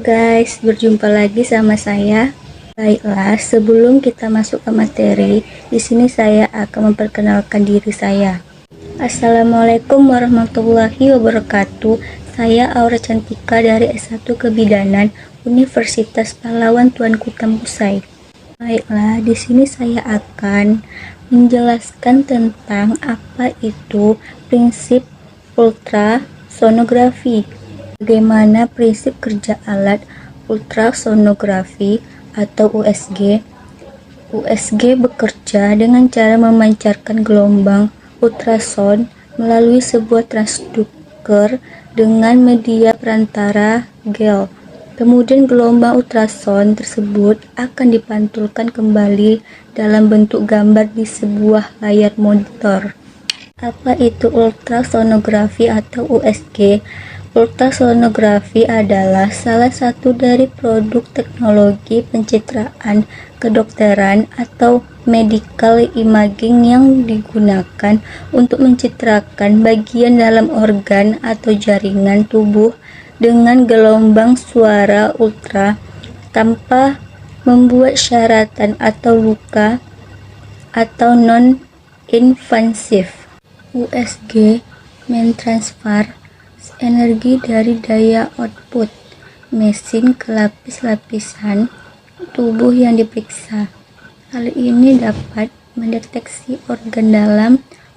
guys, berjumpa lagi sama saya. Baiklah, sebelum kita masuk ke materi, di sini saya akan memperkenalkan diri saya. Assalamualaikum warahmatullahi wabarakatuh. Saya Aura Cantika dari S1 Kebidanan Universitas Pahlawan Tuanku Tambusai. Baiklah, di sini saya akan menjelaskan tentang apa itu prinsip ultrasonografi. Bagaimana prinsip kerja alat ultrasonografi atau USG? USG bekerja dengan cara memancarkan gelombang ultrason melalui sebuah transducer dengan media perantara gel. Kemudian gelombang ultrason tersebut akan dipantulkan kembali dalam bentuk gambar di sebuah layar monitor. Apa itu ultrasonografi atau USG? Ultrasonografi adalah salah satu dari produk teknologi pencitraan kedokteran atau medical imaging yang digunakan untuk mencitrakan bagian dalam organ atau jaringan tubuh dengan gelombang suara ultra tanpa membuat syaratan atau luka atau non-invasif. USG mentransfer energi dari daya output mesin ke lapis-lapisan tubuh yang diperiksa. Hal ini dapat mendeteksi organ dalam,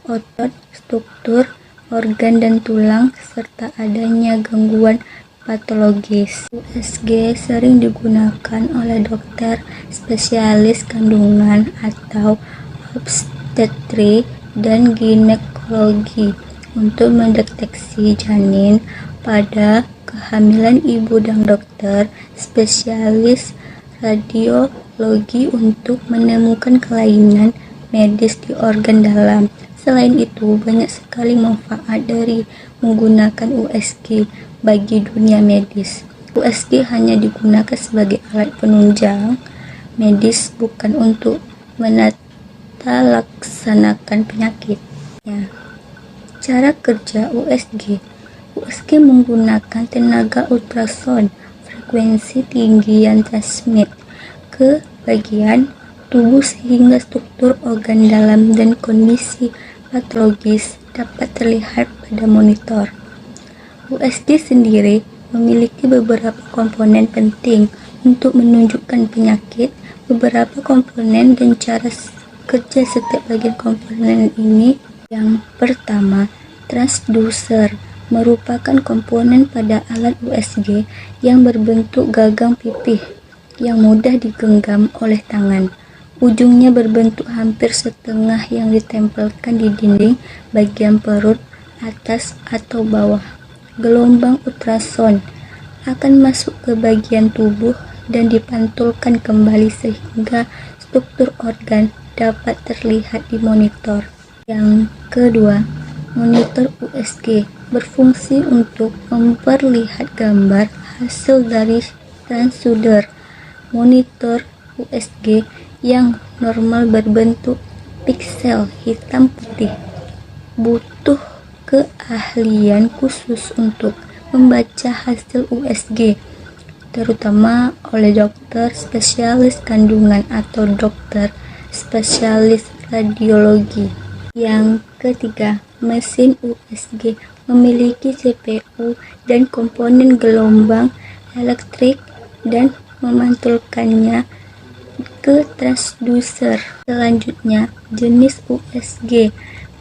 otot, struktur, organ dan tulang, serta adanya gangguan patologis. USG sering digunakan oleh dokter spesialis kandungan atau obstetri dan ginekologi untuk mendeteksi janin pada kehamilan ibu dan dokter spesialis radiologi untuk menemukan kelainan medis di organ dalam. Selain itu, banyak sekali manfaat dari menggunakan USG bagi dunia medis. USG hanya digunakan sebagai alat penunjang medis, bukan untuk menatalaksanakan penyakit. Cara kerja USG. USG menggunakan tenaga ultrason frekuensi tinggi yang transmit ke bagian tubuh sehingga struktur organ dalam dan kondisi patologis dapat terlihat pada monitor. USG sendiri memiliki beberapa komponen penting untuk menunjukkan penyakit. Beberapa komponen dan cara kerja setiap bagian komponen ini. Yang pertama, transducer merupakan komponen pada alat USG yang berbentuk gagang pipih yang mudah digenggam oleh tangan. Ujungnya berbentuk hampir setengah yang ditempelkan di dinding bagian perut atas atau bawah. Gelombang ultrason akan masuk ke bagian tubuh dan dipantulkan kembali sehingga struktur organ dapat terlihat di monitor. Yang kedua, monitor USG berfungsi untuk memperlihat gambar hasil dari transducer. Monitor USG yang normal berbentuk piksel hitam putih butuh keahlian khusus untuk membaca hasil USG, terutama oleh dokter spesialis kandungan atau dokter spesialis radiologi. Yang ketiga, mesin USG memiliki CPU dan komponen gelombang elektrik dan memantulkannya ke transducer. Selanjutnya, jenis USG.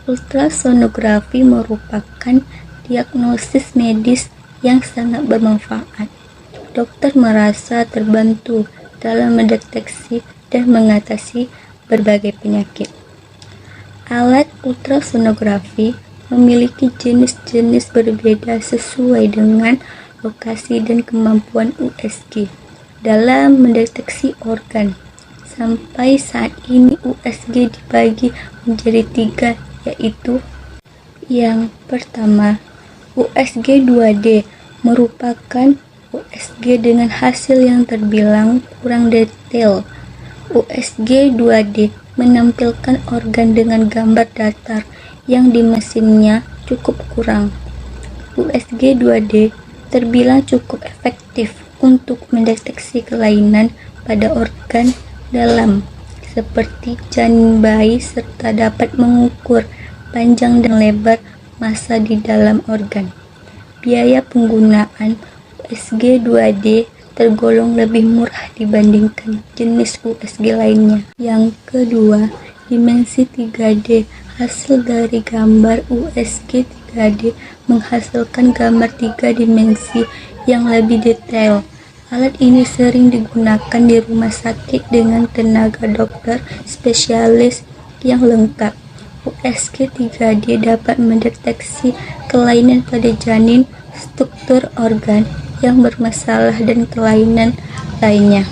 Ultrasonografi merupakan diagnosis medis yang sangat bermanfaat. Dokter merasa terbantu dalam mendeteksi dan mengatasi berbagai penyakit. Alat ultrasonografi memiliki jenis-jenis berbeda sesuai dengan lokasi dan kemampuan USG dalam mendeteksi organ. Sampai saat ini USG dibagi menjadi 3, yaitu yang pertama, USG 2D merupakan USG dengan hasil yang terbilang kurang detail. USG 2D menampilkan organ dengan gambar datar yang di mesinnya cukup kurang. USG 2D terbilang cukup efektif untuk mendeteksi kelainan pada organ dalam seperti janin bayi serta dapat mengukur panjang dan lebar massa di dalam organ. Biaya penggunaan USG 2D tergolong lebih murah dibandingkan jenis USG lainnya. Yang kedua, dimensi 3D. Hasil dari gambar USG 3D menghasilkan gambar 3 dimensi yang lebih detail. Alat ini sering digunakan di rumah sakit dengan tenaga dokter spesialis yang lengkap. USG 3D dapat mendeteksi kelainan pada janin, struktur organ yang bermasalah dan kelainan lainnya.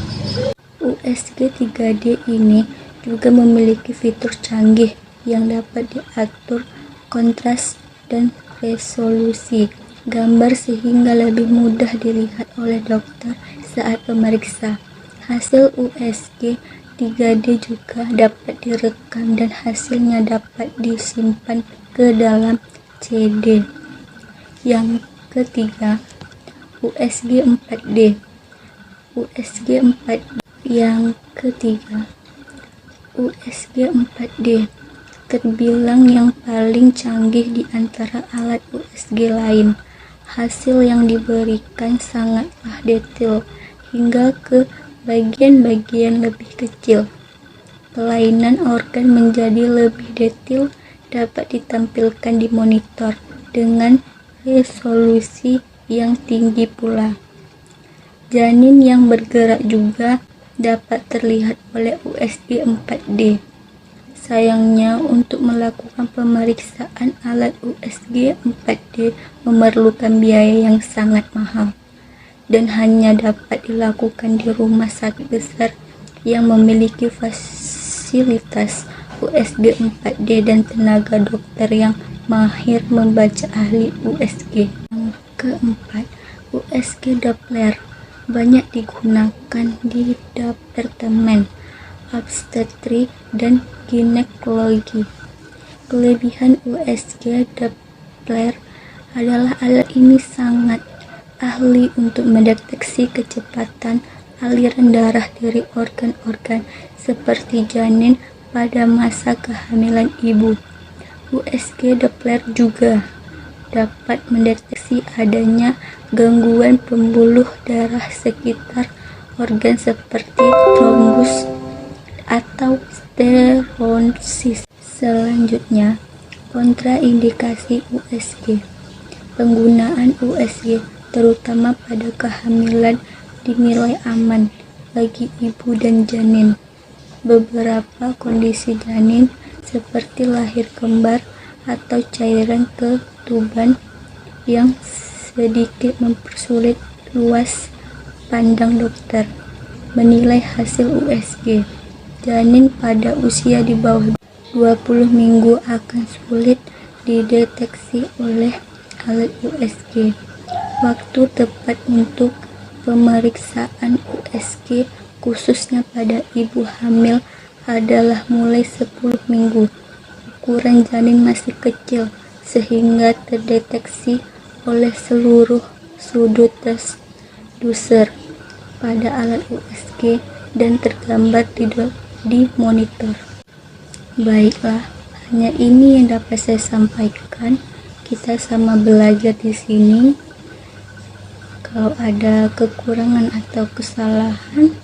USG 3D ini juga memiliki fitur canggih yang dapat diatur kontras dan resolusi gambar sehingga lebih mudah dilihat oleh dokter saat pemeriksa. Hasil USG 3D juga dapat direkam dan hasilnya dapat disimpan ke dalam CD. Yang ketiga, USG 4D. USG 4D. Yang ketiga, USG 4D terbilang yang paling canggih di antara alat USG lain. Hasil yang diberikan sangatlah detail hingga ke bagian-bagian lebih kecil. Kelainan organ menjadi lebih detail dapat ditampilkan di monitor dengan resolusi yang tinggi pula. Janin yang bergerak juga dapat terlihat oleh USG 4D. Sayangnya, untuk melakukan pemeriksaan alat USG 4D memerlukan biaya yang sangat mahal dan hanya dapat dilakukan di rumah sakit besar yang memiliki fasilitas USG 4D dan tenaga dokter yang mahir membaca ahli USG. Yang keempat, USG Doppler banyak digunakan di departemen obstetrik dan ginekologi. Kelebihan USG Doppler adalah alat ini sangat ahli untuk mendeteksi kecepatan aliran darah dari organ-organ seperti janin pada masa kehamilan ibu. USG Doppler juga dapat mendeteksi adanya gangguan pembuluh darah sekitar organ seperti trombus atau stenosis. Selanjutnya, kontraindikasi USG. Penggunaan USG terutama pada kehamilan dinilai aman bagi ibu dan janin. Beberapa kondisi janin seperti lahir kembar atau cairan ketuban yang sedikit mempersulit luas pandang dokter menilai hasil USG. Janin pada usia di bawah 20 minggu akan sulit dideteksi oleh alat USG. Waktu tepat untuk pemeriksaan USG khususnya pada ibu hamil adalah mulai 10 minggu. Ukuran janin masih kecil sehingga terdeteksi oleh seluruh sudut transducer pada alat USG dan tergambar di monitor. Baiklah, hanya ini yang dapat saya sampaikan. Kita sama belajar di sini. Kalau ada kekurangan atau kesalahan,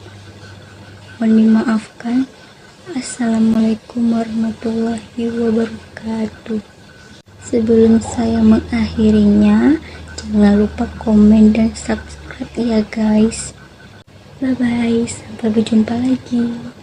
mohon dimaafkan. Assalamualaikum warahmatullahi wabarakatuh. Sebelum saya mengakhirinya, jangan lupa komen dan subscribe ya guys. Bye bye, sampai berjumpa lagi.